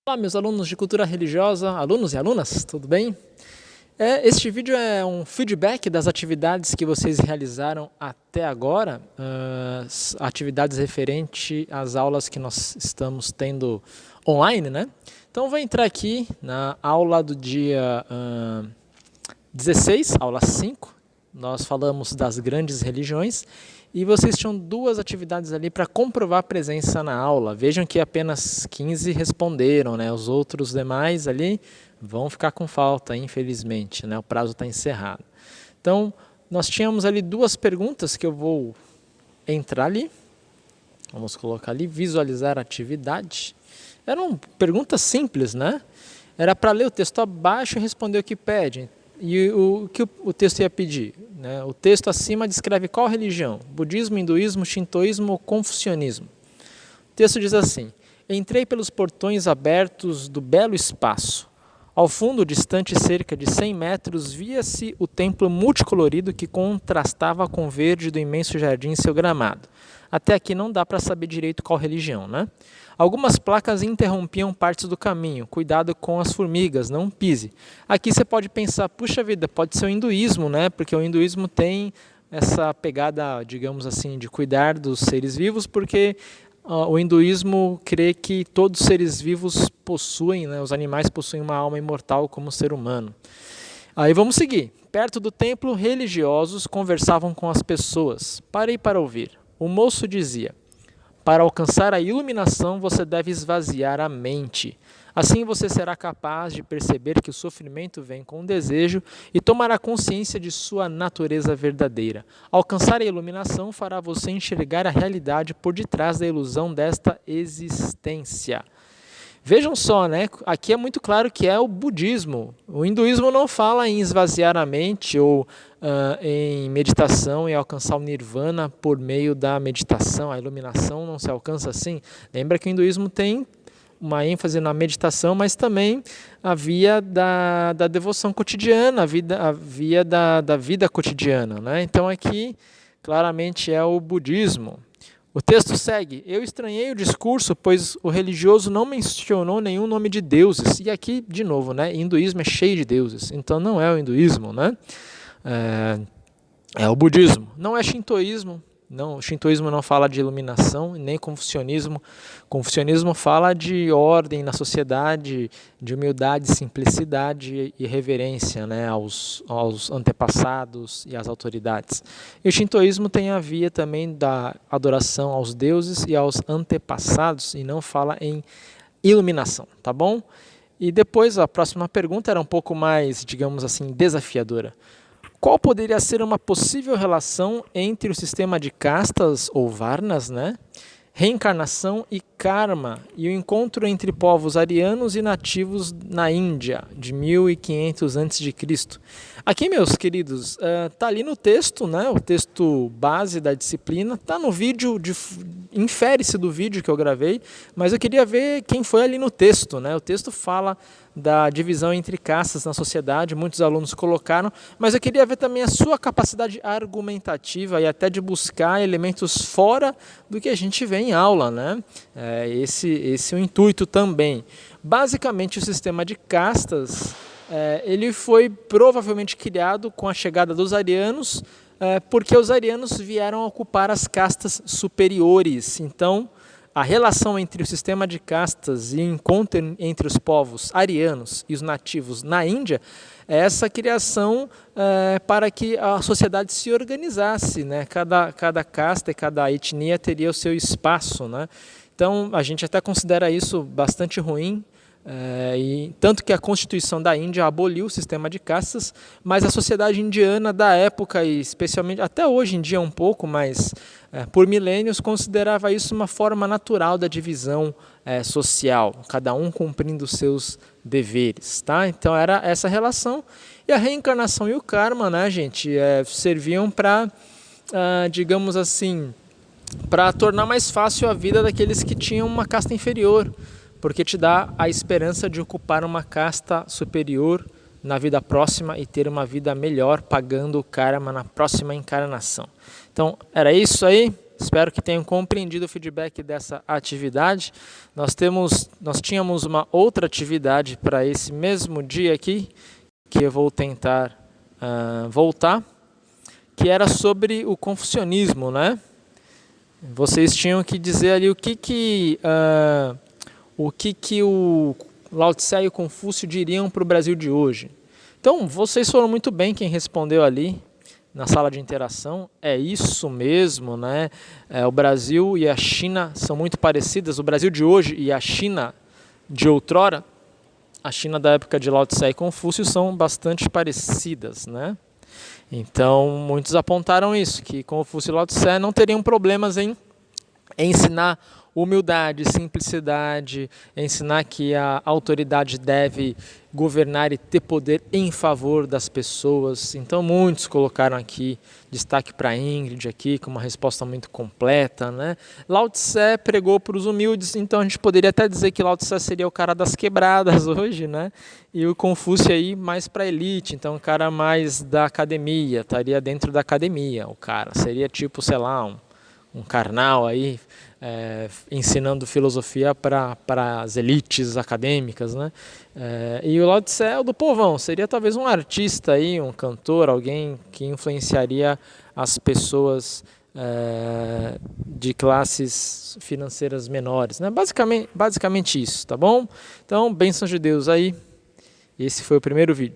Olá, meus alunos de cultura religiosa, alunos e alunas, tudo bem? Este vídeo é um feedback das atividades que vocês realizaram até agora, atividades referentes às aulas que nós estamos tendo online, né? Então, vou entrar aqui na aula do dia 16, aula 5, nós falamos das grandes religiões, e vocês tinham duas atividades ali para comprovar a presença na aula. Vejam que apenas 15 responderam, né? Os outros demais ali vão ficar com falta, infelizmente, né? O prazo está encerrado. Então, nós tínhamos ali duas perguntas que eu vou entrar ali. Vamos colocar ali, visualizar a atividade. Eram perguntas simples, né? Era para ler o texto abaixo e responder o que pede. E o que o texto ia pedir? Né? O texto acima descreve qual religião? Budismo, hinduísmo, shintoísmo ou confucionismo? O texto diz assim: entrei pelos portões abertos do belo espaço. Ao fundo, distante cerca de 100 metros, via-se o templo multicolorido que contrastava com o verde do imenso jardim e seu gramado. Até aqui não dá para saber direito qual religião, né? Algumas placas interrompiam partes do caminho. Cuidado com as formigas, não pise. Aqui você pode pensar, puxa vida, pode ser o hinduísmo, né? Porque o hinduísmo tem essa pegada, digamos assim, de cuidar dos seres vivos, porque o hinduísmo crê que todos os seres vivos possuem, né? Os animais possuem uma alma imortal como o ser humano. Aí vamos seguir. Perto do templo, religiosos conversavam com as pessoas. Parei para ouvir. O moço dizia: para alcançar a iluminação, você deve esvaziar a mente. Assim você será capaz de perceber que o sofrimento vem com o desejo e tomará consciência de sua natureza verdadeira. Alcançar a iluminação fará você enxergar a realidade por detrás da ilusão desta existência. Vejam só, né? Aqui é muito claro que é o budismo. O hinduísmo não fala em esvaziar a mente ou em meditação e alcançar o nirvana por meio da meditação. A iluminação não se alcança assim. Lembra que o hinduísmo tem uma ênfase na meditação, mas também a via da devoção cotidiana, a via da vida cotidiana, né? Então aqui claramente é o budismo. O texto segue: eu estranhei o discurso, pois o religioso não mencionou nenhum nome de deuses. E aqui, de novo, né, hinduísmo é cheio de deuses, então não é o hinduísmo, né? É o budismo. Não é shintoísmo. Não, o shintoísmo não fala de iluminação, nem confucionismo. Confucionismo fala de ordem na sociedade, de humildade, simplicidade e reverência, né, aos antepassados e às autoridades. E o shintoísmo tem a via também da adoração aos deuses e aos antepassados, e não fala em iluminação, tá bom? E depois a próxima pergunta era um pouco mais, digamos assim, desafiadora. Qual poderia ser uma possível relação entre o sistema de castas ou varnas, né? Reencarnação e karma, e o encontro entre povos arianos e nativos na Índia, de 1500 a.C.? Aqui, meus queridos, está ali no texto, né? O texto base da disciplina, está no vídeo, infere-se do vídeo que eu gravei, mas eu queria ver quem foi ali no texto, né? O texto fala da divisão entre castas na sociedade, muitos alunos colocaram, mas eu queria ver também a sua capacidade argumentativa e até de buscar elementos fora do que a gente vê em aula, né? Esse é o intuito também. Basicamente, o sistema de castas, ele foi provavelmente criado com a chegada dos arianos, porque os arianos vieram a ocupar as castas superiores. Então, a relação entre o sistema de castas e o encontro entre os povos arianos e os nativos na Índia é essa criação para que a sociedade se organizasse, né? Cada casta e cada etnia teria o seu espaço, né? Então, a gente até considera isso bastante ruim, e tanto que a Constituição da Índia aboliu o sistema de castas, mas a sociedade indiana da época, e especialmente até hoje em dia um pouco, mas por milênios considerava isso uma forma natural da divisão social, cada um cumprindo os seus deveres, tá? Então era essa relação, e a reencarnação e o karma, né, gente, serviam para, digamos assim, para tornar mais fácil a vida daqueles que tinham uma casta inferior, porque te dá a esperança de ocupar uma casta superior na vida próxima e ter uma vida melhor pagando o karma na próxima encarnação. Então, era isso aí. Espero que tenham compreendido o feedback dessa atividade. Nós tínhamos uma outra atividade para esse mesmo dia aqui, que eu vou tentar voltar, que era sobre o confucionismo, né? Vocês tinham que dizer ali o que o Lao Tse e o Confúcio diriam para o Brasil de hoje. Então, vocês foram muito bem quem respondeu ali na sala de interação. É isso mesmo, né? O Brasil e a China são muito parecidas. O Brasil de hoje e a China de outrora, a China da época de Lao Tse e Confúcio, são bastante parecidas, né? Então, muitos apontaram isso, que Confúcio e Lao Tse não teriam problemas em ensinar humildade, simplicidade, ensinar que a autoridade deve governar e ter poder em favor das pessoas. Então, muitos colocaram aqui destaque para a Ingrid aqui, com uma resposta muito completa, né? Lao Tse pregou para os humildes, então a gente poderia até dizer que Lao Tse seria o cara das quebradas hoje, né? E o Confúcio aí mais para a elite, então o cara mais da academia, estaria dentro da academia, o cara. Seria tipo, sei lá, um Karnal aí, ensinando filosofia para as elites acadêmicas, né? E o Lao Tse é o do povão, seria talvez um artista aí, um cantor, alguém que influenciaria as pessoas de classes financeiras menores, né? Basicamente isso, tá bom? Então, bênçãos de Deus aí. Esse foi o primeiro vídeo.